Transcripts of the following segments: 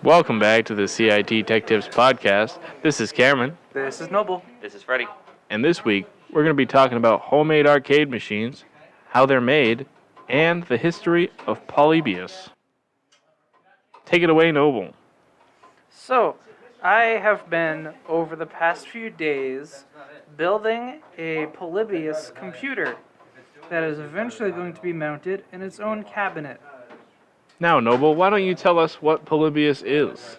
Welcome back to the CIT Tech Tips Podcast. This is Cameron, This is Noble. This is Freddie. and this week we're going to be talking about homemade arcade machines, how they're made, and the history of Polybius. Take it away, Noble. So, I have been, over the past few days, building a Polybius computer that is eventually going to be mounted in its own cabinet. Now, Noble, why don't you tell us what Polybius is?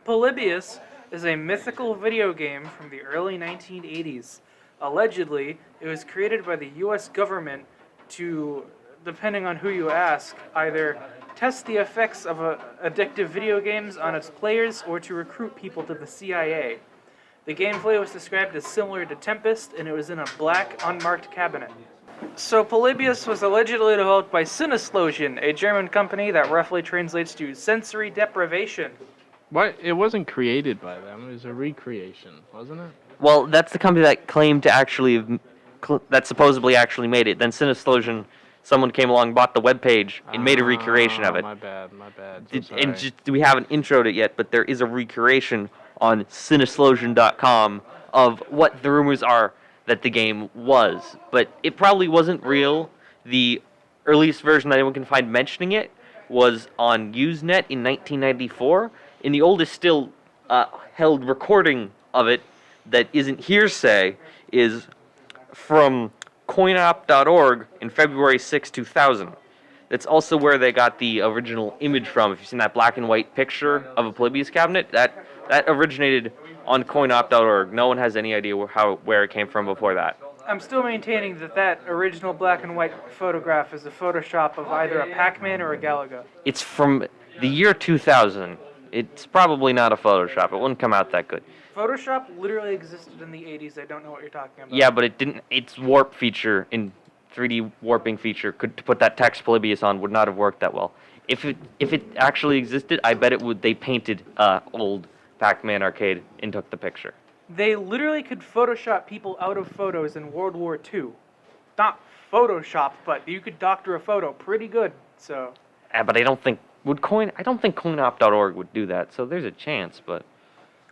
Polybius is a mythical video game from the early 1980s. Allegedly, it was created by the US government to, depending on who you ask, either test the effects of addictive video games on its players or to recruit people to the CIA. The gameplay was described as similar to Tempest, and it was in a black, unmarked cabinet. So Polybius was allegedly developed by Sinneslosion, a German company that roughly translates to sensory deprivation. What? It wasn't created by them. It was a recreation, wasn't it? Well, that's the company that claimed to that supposedly actually made it. Then Sinneslosion, someone came along, bought the webpage, and made a recreation of it. My bad. So sorry. And we haven't introed it yet, but there is a recreation on Sinneslosion.com of what the rumors are that the game was. But it probably wasn't real. The earliest version that anyone can find mentioning it was on Usenet in 1994, and the oldest still held recording of it that isn't hearsay is from coinop.org in February 6, 2000. That's also where they got the original image from. If you've seen that black and white picture of a Polybius cabinet, that originated on coinop.org. No one has any idea where it came from before that. I'm still maintaining that original black and white photograph is a Photoshop of either a Pac-Man or a Galaga. It's from the year 2000. It's probably not a Photoshop. It wouldn't come out that good. Photoshop literally existed in the 80s. I don't know what you're talking about. Yeah, but it didn't. Its warp feature, in 3D warping feature, to put that text Polybius on would not have worked that well. If it actually existed, I bet it would. They painted old Pac-Man arcade and took the picture. They literally could Photoshop people out of photos in World War II. Not Photoshop, but you could doctor a photo pretty good. So. But I don't think coinop.org would do that. So there's a chance, but.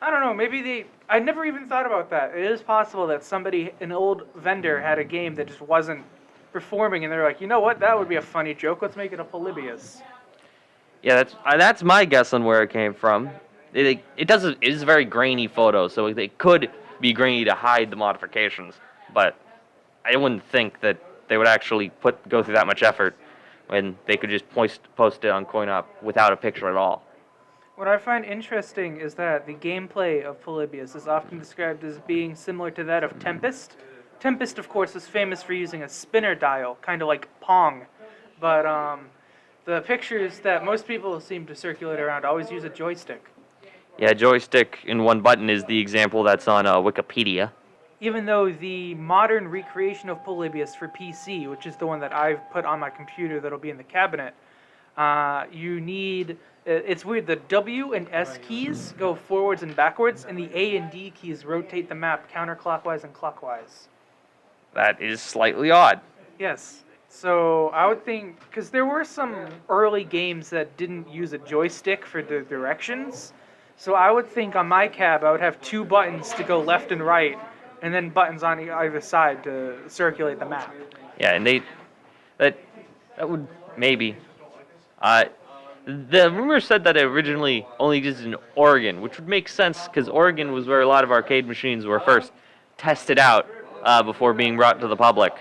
I don't know, maybe I never even thought about that. It is possible that an old vendor had a game that just wasn't performing, and they're like, you know what, that would be a funny joke, let's make it a Polybius. Yeah, that's my guess on where it came from. It is a very grainy photo, so it could be grainy to hide the modifications, but I wouldn't think that they would actually go through that much effort when they could just post it on CoinOp without a picture at all. What I find interesting is that the gameplay of Polybius is often described as being similar to that of Tempest. Tempest, of course, is famous for using a spinner dial, kind of like Pong. But the pictures that most people seem to circulate around always use a joystick. Yeah, joystick and one button is the example that's on Wikipedia. Even though the modern recreation of Polybius for PC, which is the one that I've put on my computer that'll be in the cabinet, you need... It's weird, the W and S keys go forwards and backwards, and the A and D keys rotate the map counterclockwise and clockwise. That is slightly odd. Yes. So I would think, because there were some early games that didn't use a joystick for the directions, so I would think on my cab I would have two buttons to go left and right, and then buttons on either side to circulate the map. Yeah, and that would maybe... The rumor said that it originally only existed in Oregon, which would make sense because Oregon was where a lot of arcade machines were first tested out before being brought to the public.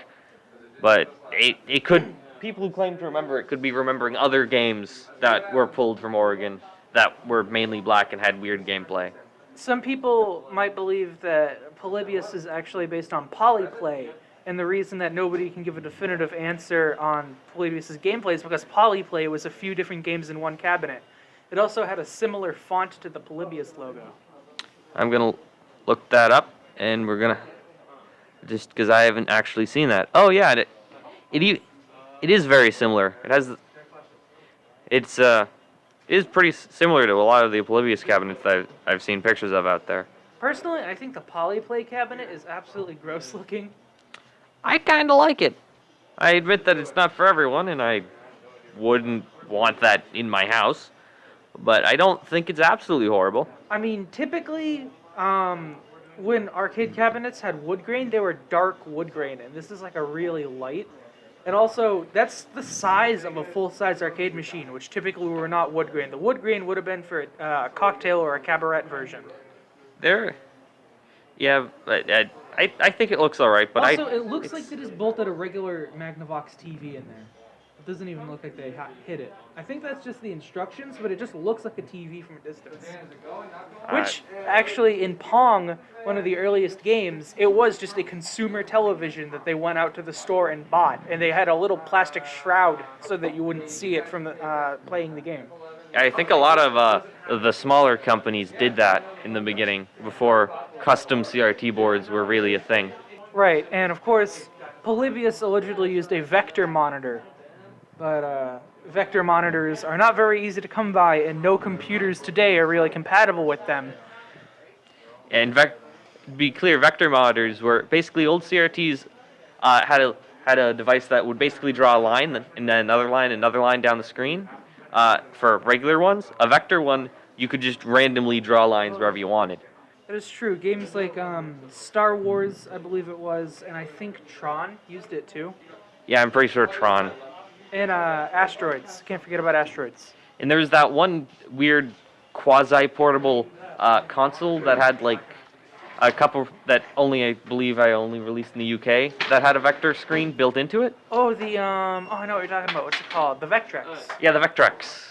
But it could, people who claim to remember it could be remembering other games that were pulled from Oregon that were mainly black and had weird gameplay. Some people might believe that Polybius is actually based on Polyplay, and the reason that nobody can give a definitive answer on Polybius' gameplay is because Polyplay was a few different games in one cabinet. It also had a similar font to the Polybius logo. I'm going to look that up, and we're going to, just because I haven't actually seen that. Oh, yeah, it is very similar. It is pretty similar to a lot of the Polybius cabinets that I've seen pictures of out there. Personally, I think the Polyplay cabinet is absolutely gross looking. I kind of like it. I admit that it's not for everyone, and I wouldn't want that in my house. but I don't think it's absolutely horrible. I mean, typically, when arcade cabinets had wood grain, they were dark wood grain, and this is like a really light. And also, that's the size of a full-size arcade machine, which typically were not wood grain. The wood grain would have been for a cocktail or a cabaret version. There, yeah, but I think it looks all right. But Also, it looks like they just bolted a regular Magnavox TV in there. It doesn't even look like they hit it. I think that's just the instructions, but it just looks like a TV from a distance. Which, actually, in Pong, one of the earliest games, it was just a consumer television that they went out to the store and bought. And they had a little plastic shroud so that you wouldn't see it from playing the game. I think a lot of the smaller companies did that in the beginning before custom CRT boards were really a thing. Right, and of course, Polybius allegedly used a vector monitor. But vector monitors are not very easy to come by, and no computers today are really compatible with them. And be clear, vector monitors were basically old CRTs had a device that would basically draw a line and then another line down the screen. For regular ones, a vector one, you could just randomly draw lines wherever you wanted. That is true. Games like Star Wars, I believe it was, and I think Tron used it too. Yeah, I'm pretty sure Tron. And Asteroids. Can't forget about Asteroids. And there was that one weird quasi-portable console that had like a couple that I believe I only released in the UK that had a vector screen built into it. Oh, I know what you're talking about. What's it called? The Vectrex. Yeah, the Vectrex.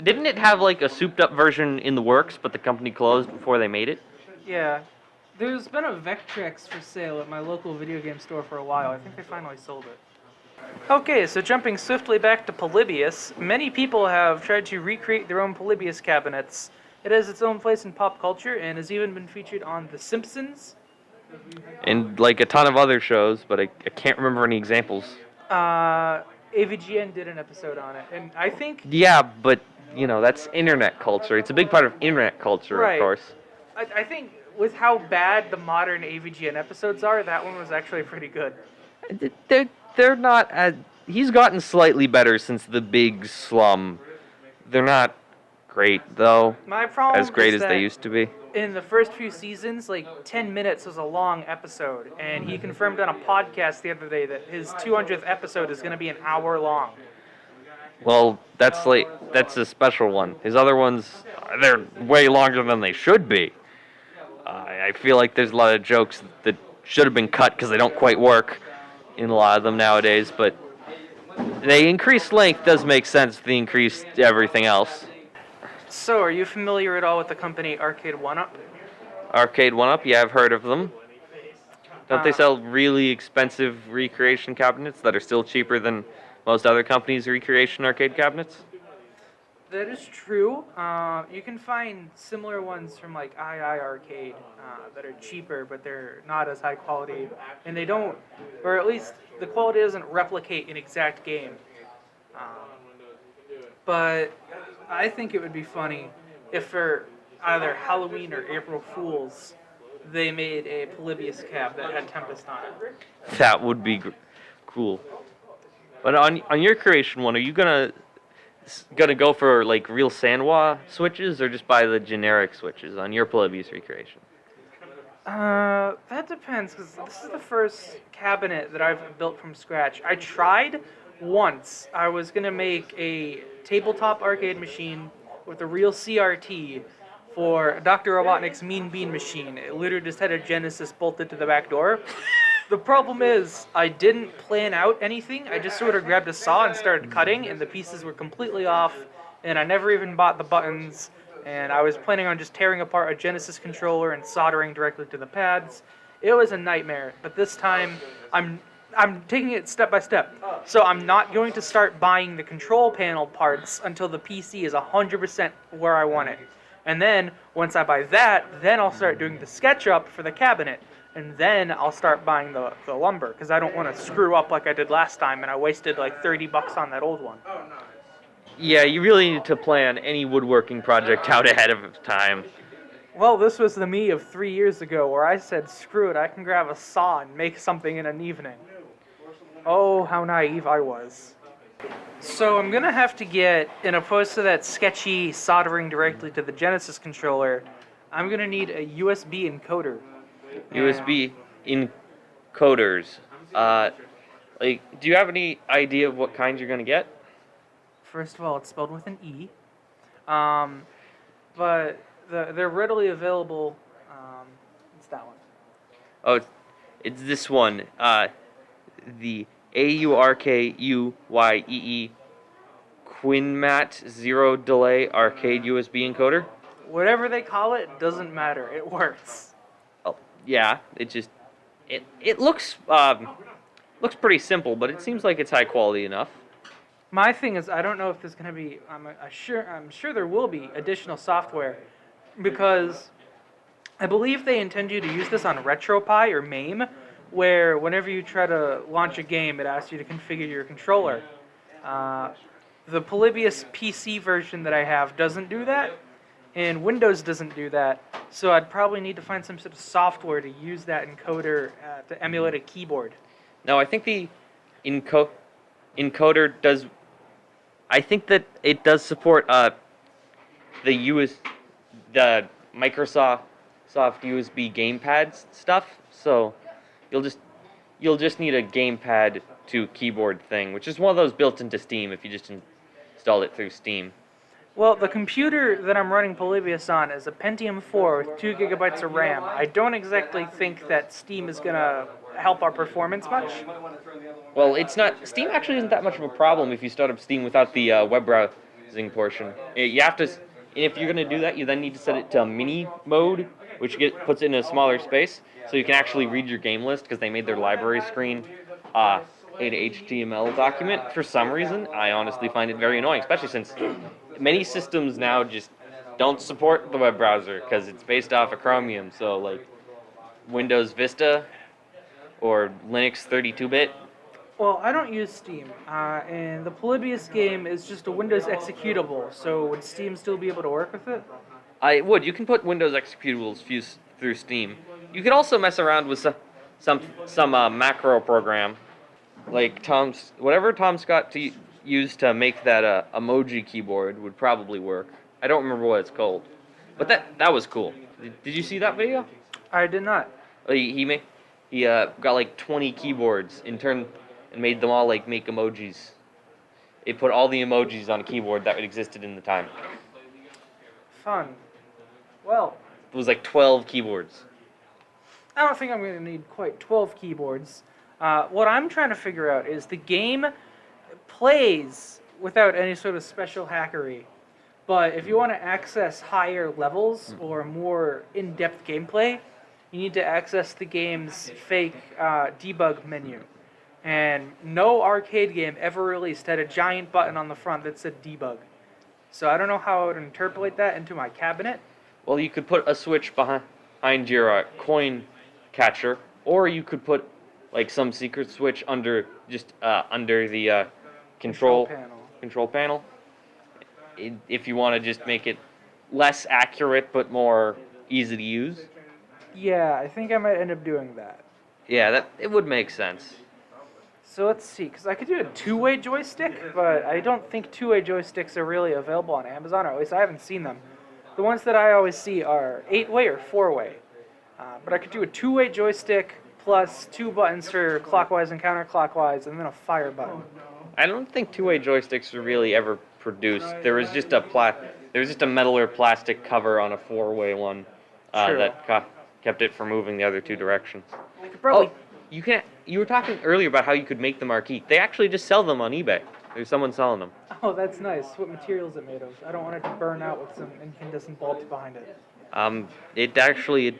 Didn't it have like a souped-up version in the works, but the company closed before they made it? Yeah. There's been a Vectrex for sale at my local video game store for a while. I think they finally sold it. Okay, so jumping swiftly back to Polybius, many people have tried to recreate their own Polybius cabinets. It has its own place in pop culture and has even been featured on The Simpsons. And like a ton of other shows, but I can't remember any examples. AVGN did an episode on it, and I think... Yeah, but, that's internet culture. It's a big part of internet culture, Right. Of course. I think with how bad the modern AVGN episodes are, that one was actually pretty good. They're not as... He's gotten slightly better since the big slum. They're not great, though. My problem as great is as they that used to be. in the first few seasons, like 10 minutes was a long episode, and he confirmed on a podcast the other day that his 200th episode is going to be an hour long. Well, that's a special one. His other ones, they're way longer than they should be. I feel like there's a lot of jokes that should have been cut because they don't quite work in a lot of them nowadays, but the increased length does make sense with the increased everything else. So, are you familiar at all with the company Arcade 1-Up? Arcade 1-Up, yeah, I've heard of them. Don't they sell really expensive recreation cabinets that are still cheaper than most other companies' recreation arcade cabinets? That is true. You can find similar ones from like II Arcade that are cheaper, but they're not as high quality, and they don't, or at least the quality doesn't replicate an exact game. But I think it would be funny if for either Halloween or April Fools, they made a Polybius cab that had Tempest on it. That would be cool. But on your creation one, are you gonna go for like real Sanwa switches or just buy the generic switches on your Polybius recreation? That depends, because this is the first cabinet that I've built from scratch. I tried once. I was going to make a tabletop arcade machine with a real CRT for Dr. Robotnik's Mean Bean machine. It literally just had a Genesis bolted to the back door. The problem is, I didn't plan out anything. I just sort of grabbed a saw and started cutting, and the pieces were completely off, and I never even bought the buttons. And I was planning on just tearing apart a Genesis controller and soldering directly to the pads. It was a nightmare, but this time I'm taking it step by step. So I'm not going to start buying the control panel parts until the PC is 100% where I want it. And then, once I buy that, then I'll start doing the SketchUp for the cabinet. And then I'll start buying the lumber, because I don't want to screw up like I did last time, and I wasted like $30 on that old one. Yeah, you really need to plan any woodworking project out ahead of time. Well, this was the me of 3 years ago, where I said, screw it, I can grab a saw and make something in an evening. Oh, how naive I was. So I'm gonna have to get, in opposed to that sketchy soldering directly to the Genesis controller, I'm gonna need a USB encoder. USB encoders. Do you have any idea of what kinds you're gonna get? First of all, it's spelled with an E, um, but they're readily available. It's that one. Oh, it's this one. The AURKUYEE Quinmat Zero Delay Arcade USB encoder. Whatever they call it doesn't matter. It works. Oh, yeah. It looks pretty simple, but it seems like it's high quality enough. My thing is, I don't know if there's gonna be. I'm sure there will be additional software, because I believe they intend you to use this on RetroPie or MAME, where whenever you try to launch a game, it asks you to configure your controller. The Polybius PC version that I have doesn't do that, and Windows doesn't do that, so I'd probably need to find some sort of software to use that encoder to emulate a keyboard. Now, I think the encoder does. I think that it does support the Microsoft USB gamepad stuff. So you'll just need a gamepad to keyboard thing, which is one of those built into Steam if you just install it through Steam. Well, the computer that I'm running Polybius on is a Pentium 4 with 2 gigabytes of RAM. I don't exactly think that Steam is going to help our performance much. Well, it's not. Steam actually isn't that much of a problem if you start up Steam without the web browsing portion. You have to. If you're going to do that, you then need to set it to mini mode, which puts it in a smaller space, so you can actually read your game list, because they made their library screen an HTML document. For some reason, I honestly find it very annoying, especially since many systems now just don't support the web browser because it's based off of Chromium. So, like Windows Vista or Linux 32-bit. Well, I don't use Steam, and the Polybius game is just a Windows executable, so would Steam still be able to work with it? I would. You can put Windows executables through Steam. You could also mess around with some macro program, like whatever Tom Scott used to make that emoji keyboard would probably work. I don't remember what it's called, but that was cool. Did you see that video? I did not. He got like 20 keyboards in turn and made them all like make emojis. It put all the emojis on a keyboard that existed in the time. Fun. Well, It was like 12 keyboards. I don't think I'm going to need quite 12 keyboards. What I'm trying to figure out is the game plays without any sort of special hackery. But if you want to access higher levels or more in-depth gameplay, you need to access the game's fake debug menu. And no arcade game ever released had a giant button on the front that said debug. So I don't know how I would interpolate that into my cabinet. Well, you could put a switch behind your coin catcher, or you could put like some secret switch under the control panel. If you want to just make it less accurate but more easy to use. Yeah, I think I might end up doing that. Yeah, it would make sense. So let's see, because I could do a two-way joystick, but I don't think two-way joysticks are really available on Amazon, or at least I haven't seen them. The ones that I always see are 8-way or 4-way. But I could do a two-way joystick plus 2 buttons for clockwise and counterclockwise, and then a fire button. I don't think two-way joysticks were really ever produced. There was just a metal or plastic cover on a 4-way one that kept it from moving the other two directions. I could probably... You were talking earlier about how you could make them marquee. They actually just sell them on eBay. There's someone selling them. Oh, that's nice. What material is it made of? I don't want it to burn out with some incandescent bulbs behind it. It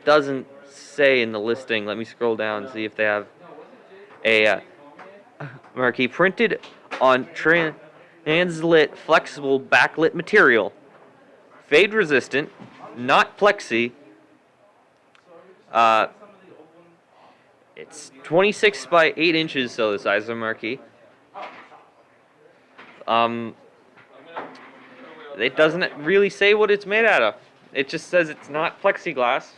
doesn't say in the listing. Let me scroll down and see if they have a marquee printed on translit flexible backlit material, fade resistant, not plexi. It's 26 by 8 inches, so the size of a marquee. It doesn't really say what it's made out of. It just says it's not plexiglass,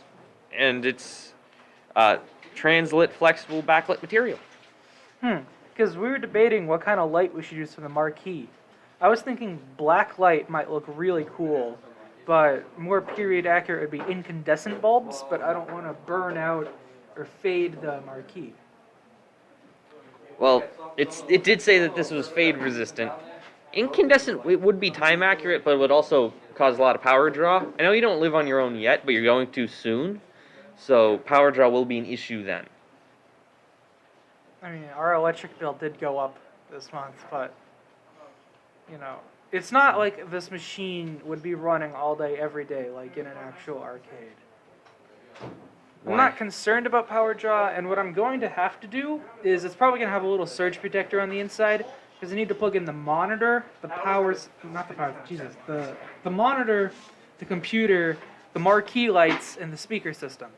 and it's translit flexible backlit material. Because we were debating what kind of light we should use for the marquee. I was thinking black light might look really cool, but more period accurate would be incandescent bulbs, but I don't want to burn out or fade the marquee. Well, it did say that this was fade resistant. Incandescent, it would be time accurate, but it would also cause a lot of power draw. I know you don't live on your own yet, but you're going to soon, so power draw will be an issue then. I mean, our electric bill did go up this month, but, it's not like this machine would be running all day, every day, like in an actual arcade. I'm Why? not concerned about power draw, and what I'm going to have to do is it's probably going to have a little surge protector on the inside, because I need to plug in the monitor, the monitor, the computer, the marquee lights, and the speaker system.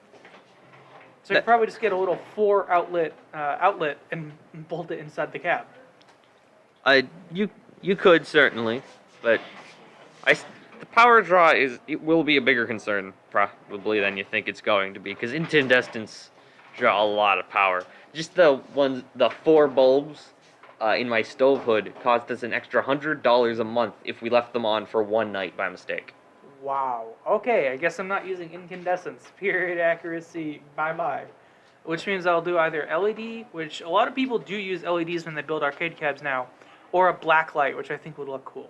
So I could probably just get a little 4 outlet and bolt it inside the cab. You could certainly, but the power draw it will be a bigger concern probably than you think it's going to be, because incandescents draw a lot of power. Just the 4 bulbs in my stove hood cost us an extra $100 a month if we left them on for one night by mistake. Wow. Okay, I guess I'm not using incandescents. Period accuracy, bye-bye. Which means I'll do either LED, which a lot of people do use LEDs when they build arcade cabs now, or a black light, which I think would look cool.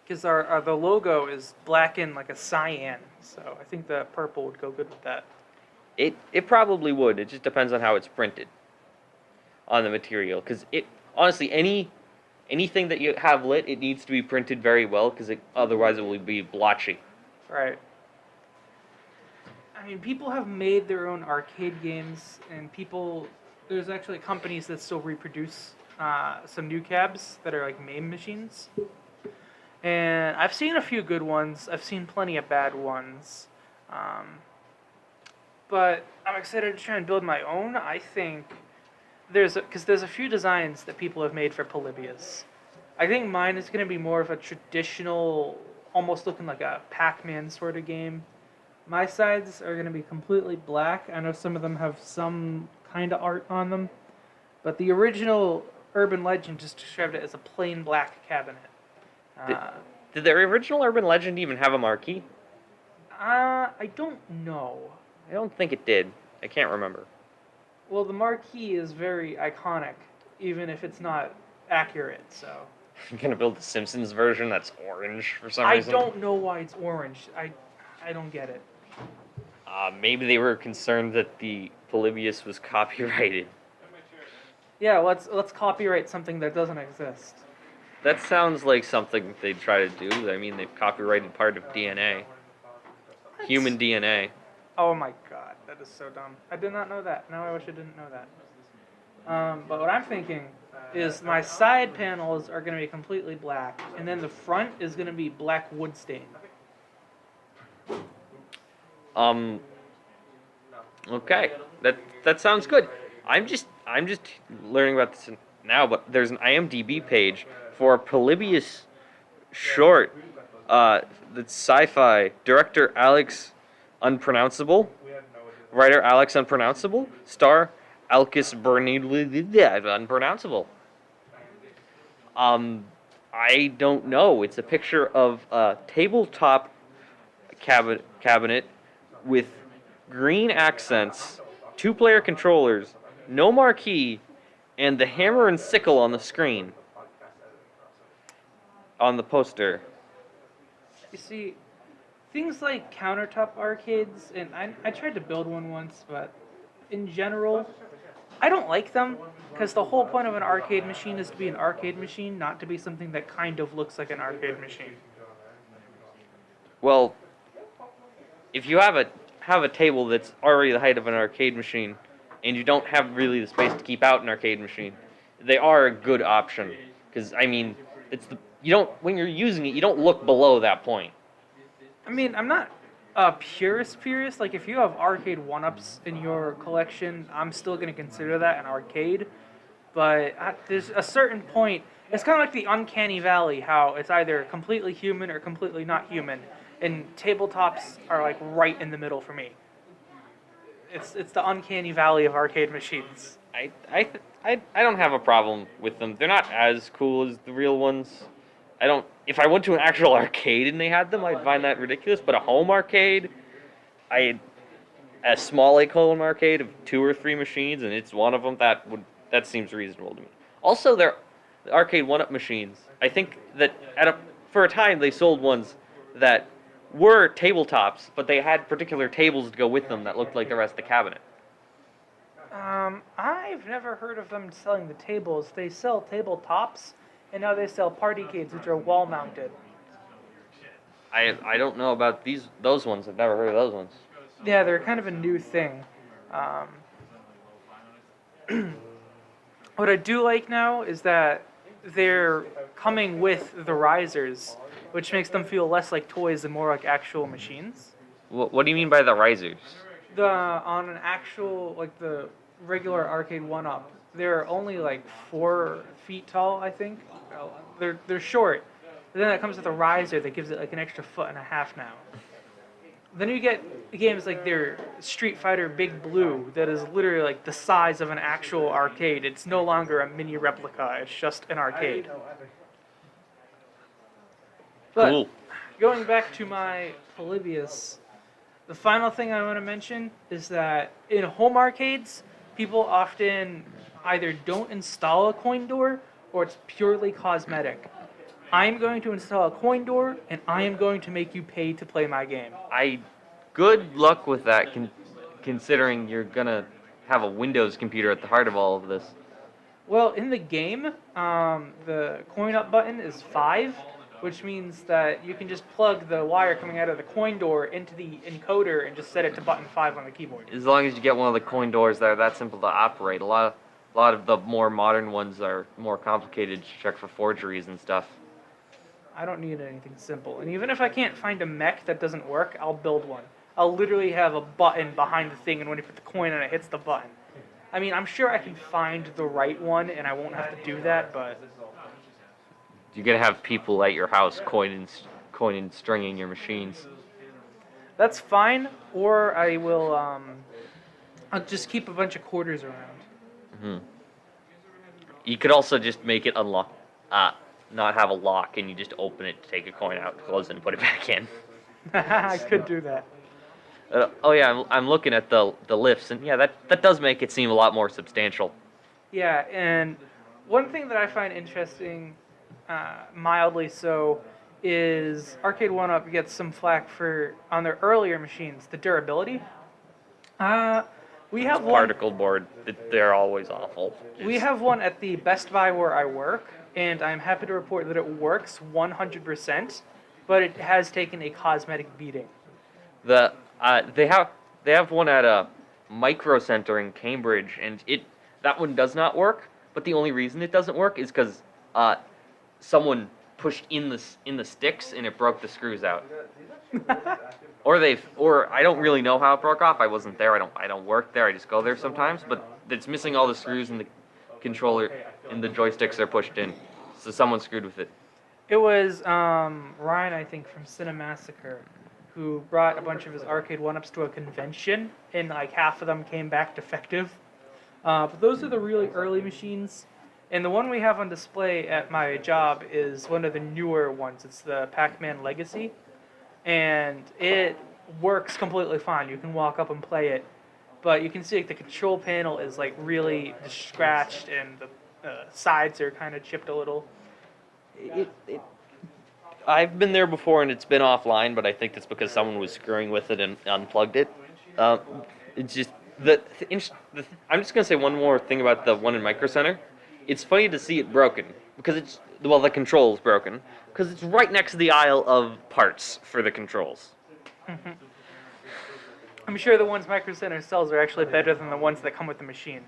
Because the logo is black and like a cyan, so I think the purple would go good with that. It probably would. It just depends on how it's printed on the material. Because honestly, anything that you have lit, it needs to be printed very well, because otherwise it will be blotchy. Right. I mean, people have made their own arcade games, and there's actually companies that still reproduce some new cabs that are like MAME machines. And I've seen a few good ones. I've seen plenty of bad ones. But I'm excited to try and build my own. I think there's a few designs that people have made for Polybius. I think mine is going to be more of a traditional, almost looking like a Pac-Man sort of game. My sides are going to be completely black. I know some of them have some kind of art on them. But the original Urban Legend just described it as a plain black cabinet. Did the original Urban Legend even have a marquee? I don't know. I don't think it did. I can't remember. Well, the marquee is very iconic, even if it's not accurate, so. You're gonna build the Simpsons version that's orange for some reason? I don't know why it's orange. I don't get it. Maybe they were concerned that the Polybius was copyrighted. Yeah, let's copyright something that doesn't exist. That sounds like something they'd try to do. I mean, they've copyrighted part of DNA. Human DNA. Oh my god, that is so dumb. I did not know that. Now I wish I didn't know that. But what I'm thinking is my side panels are going to be completely black, and then the front is going to be black wood stain. Okay, that sounds good. I'm just learning about this now, but there's an IMDb page for a Polybius short. That's sci-fi. Director Alex Unpronounceable. Writer Alex Unpronounceable. Star Alkis Bernidli Unpronounceable. I don't know. It's a picture of a tabletop cabinet with green accents, 2-player controllers, no marquee, and the hammer and sickle on the screen. On the poster. You see, things like countertop arcades, and I tried to build one once, but in general, I don't like them, because the whole point of an arcade machine is to be an arcade machine, not to be something that kind of looks like an arcade machine. Well, if you have a table that's already the height of an arcade machine, and you don't have really the space to keep out an arcade machine, they are a good option. Because I mean, when you're using it, you don't look below that point. I mean, I'm not a purist. Like, if you have arcade 1-ups in your collection, I'm still going to consider that an arcade. But there's a certain point, it's kind of like the uncanny valley, how it's either completely human or completely not human. And tabletops are, like, right in the middle for me. it's the uncanny valley of arcade machines. I don't have a problem with them. They're not as cool as the real ones. I don't. If I went to an actual arcade and they had them, I'd find that ridiculous. But a home arcade, I a small home arcade of 2 or 3 machines, and it's one of them that seems reasonable to me. Also, they're the arcade one-up machines. I think that for a time they sold ones that were tabletops, but they had particular tables to go with them that looked like the rest of the cabinet. I've never heard of them selling the tables. They sell tabletops, and now they sell partycades, which are wall mounted. I don't know about those ones. I've never heard of those ones. Yeah, they're kind of a new thing. What I do like now is that they're coming with the risers, which makes them feel less like toys and more like actual machines. What do you mean by the risers? On an actual, like the regular arcade one-up, they're only like 4 feet tall, I think. They're short. But then it comes with a riser that gives it like an extra 1.5 feet now. Then you get games like their Street Fighter Big Blue that is literally like the size of an actual arcade. It's no longer a mini replica. It's just an arcade. But Cool. going back to my Polybius, the final thing I want to mention is that in home arcades, people often either don't install a coin door or it's purely cosmetic. I'm going to install a coin door, and I am going to make you pay to play my game. Good luck with that, considering you're gonna have a Windows computer at the heart of all of this. Well, in the game, the coin up button is 5, which means that you can just plug the wire coming out of the coin door into the encoder and just set it to button 5 on the keyboard. As long as you get one of the coin doors that are that simple to operate. A lot of the more modern ones are more complicated to check for forgeries and stuff. I don't need anything simple. And even if I can't find a mech that doesn't work, I'll build one. I'll literally have a button behind the thing, and when you put the coin in, it hits the button. I mean, I'm sure I can find the right one, and I won't have to do that, but... You're gonna have people at your house coin and stringing your machines. That's fine, or I will, I'll just keep a bunch of quarters around. Mm-hmm. You could also just make it not have a lock, and you just open it to take a coin out, close it, and put it back in. I could do that. Oh yeah, I'm looking at the lifts, and yeah, that does make it seem a lot more substantial. Yeah, and one thing that I find interesting, mildly so, is Arcade 1-Up gets some flack for, on their earlier machines, the durability. We have one. Particle board, they're always awful. We have one at the Best Buy where I work, and I'm happy to report that it works 100%, but it has taken a cosmetic beating. They have one at a Micro Center in Cambridge, and that one does not work. But the only reason it doesn't work is because someone pushed in the sticks and it broke the screws out. Or I don't really know how it broke off. I wasn't there. I don't work there. I just go there sometimes. But it's missing all the screws in the controller, and the joysticks are pushed in. So someone screwed with it. It was Ryan, I think, from Cinemassacre, who brought a bunch of his arcade one-ups to a convention, and like half of them came back defective. But those are the really early machines. And the one we have on display at my job is one of the newer ones. It's the Pac-Man Legacy. And it works completely fine. You can walk up and play it. But you can see like, the control panel is like really scratched, and the sides are kind of chipped a little. I've been there before and it's been offline, but I think that's because someone was screwing with it and unplugged it. It's just I'm just gonna say one more thing about the one in Micro Center. It's funny to see it broken because the control is broken because it's right next to the aisle of parts for the controls. I'm sure the ones Micro Center sells are actually better than the ones that come with the machine.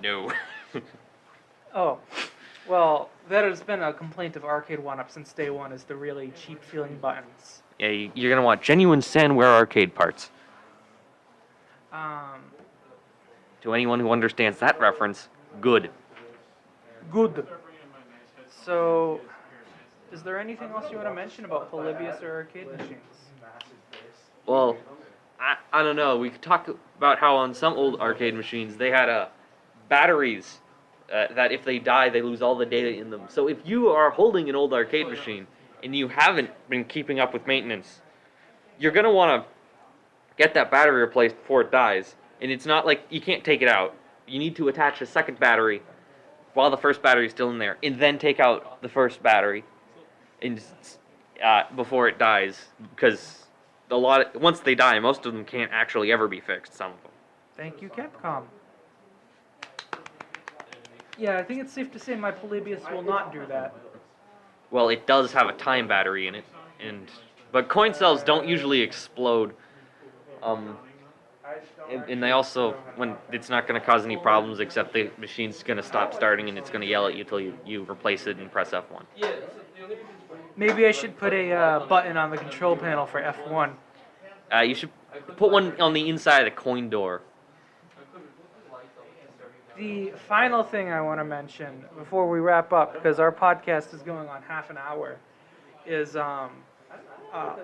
No. Oh, well, that has been a complaint of Arcade 1-Up since day one, is the really cheap-feeling buttons. Yeah, you're gonna want genuine Sandware arcade parts. To anyone who understands that reference, good. Good. So, is there anything else you want to mention about Polybius or arcade machines? Well, I don't know. We could talk about how on some old arcade machines they had batteries that if they die, they lose all the data in them. So if you are holding an old arcade machine and you haven't been keeping up with maintenance, you're going to want to get that battery replaced before it dies. And it's not like you can't take it out. You need to attach a second battery while the first battery is still in there, and then take out the first battery and before it dies, because once they die, most of them can't actually ever be fixed. Some of them. Thank you, Capcom. Yeah, I think it's safe to say my Polybius will not do that. Well, it does have a time battery in it, but coin cells don't usually explode. And they also, when it's not going to cause any problems, except the machine's going to stop starting and it's going to yell at you till you replace it and press F1. Maybe I should put a button on the control panel for F1. You should put one on the inside of the coin door. The final thing I want to mention before we wrap up, because our podcast is going on half an hour, is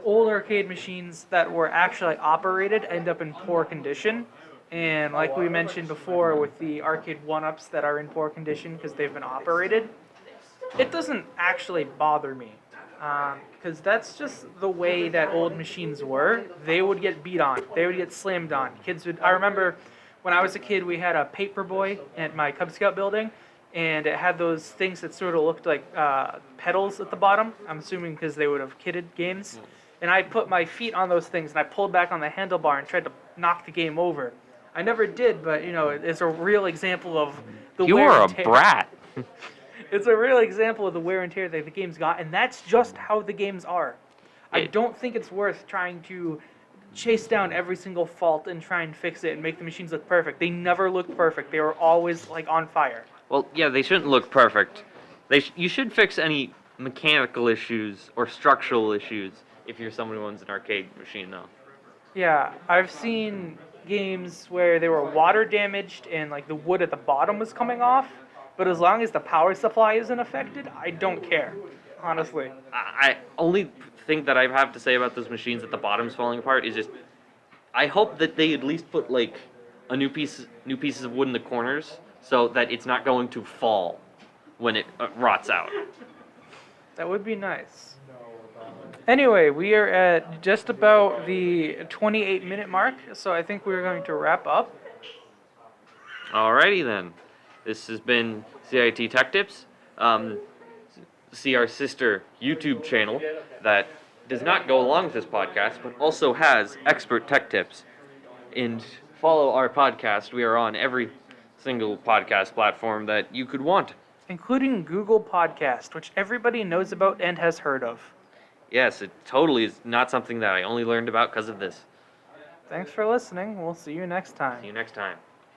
old arcade machines that were actually operated end up in poor condition. And like we mentioned before with the arcade 1-ups that are in poor condition because they've been operated, it doesn't actually bother me. Because that's just the way that old machines were. They would get beat on. They would get slammed on. I remember when I was a kid, we had a Paperboy at my Cub Scout building, and it had those things that sort of looked like pedals at the bottom. I'm assuming because they would have kitted games. And I put my feet on those things, and I pulled back on the handlebar and tried to knock the game over. I never did, but it's a real example of the You wear are and a tear. brat. It's a real example of the wear and tear that the games got, and that's just how the games are. I don't think it's worth trying to chase down every single fault and try and fix it and make the machines look perfect. They never looked perfect. They were always like on fire. Well, yeah, they shouldn't look perfect. You should fix any mechanical issues or structural issues if you're someone who owns an arcade machine, though. Yeah, I've seen games where they were water damaged and like the wood at the bottom was coming off, but as long as the power supply isn't affected, I don't care, honestly. I only thing that I have to say about those machines that the bottom's falling apart is just I hope that they at least put like a new pieces of wood in the corners so that it's not going to fall when it rots out. That would be nice. Anyway, we are at just about the 28-minute mark, so I think we're going to wrap up. Alrighty then. This has been CIT Tech Tips. See our sister YouTube channel that does not go along with this podcast, but also has expert tech tips. And follow our podcast. We are on every single podcast platform that you could want. Including Google Podcast, which everybody knows about and has heard of. Yes, it totally is not something that I only learned about because of this. Thanks for listening. We'll see you next time. See you next time.